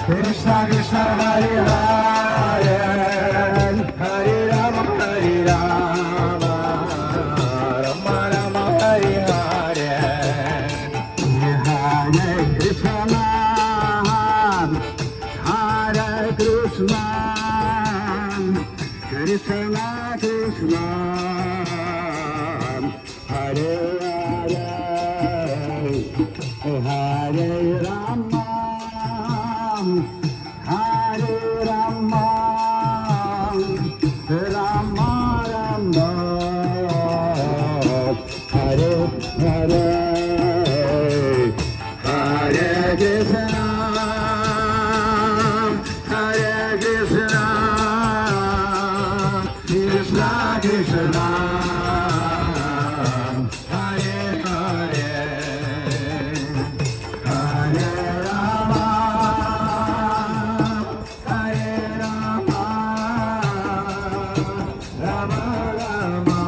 Krishna Krishna Hare Hare Hare Rama Rama Rama Hare Hare Hare Krishna Hare Krishna Krishna Krishna Hare Hare Hare Rama Hare Rama Rama Rama Hare Hare Hare Krishna Hare Krishna Krishna Krishna Hare Hare Hare Rama Hare Rama Rama Rama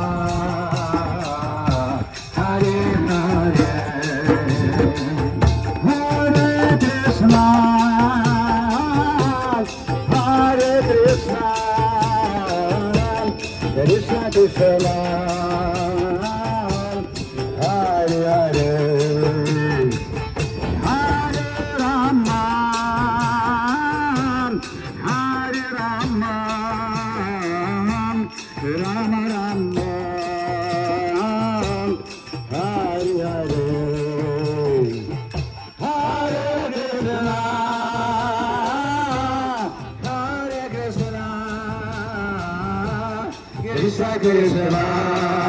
Hare Hare Hare Krishna Hare Krishna Krishna Krishna Hare Hare Hare Rama Hare Rama Rama Rama Hare Hare Hare Krishna Hare Krishna Krishna Krishna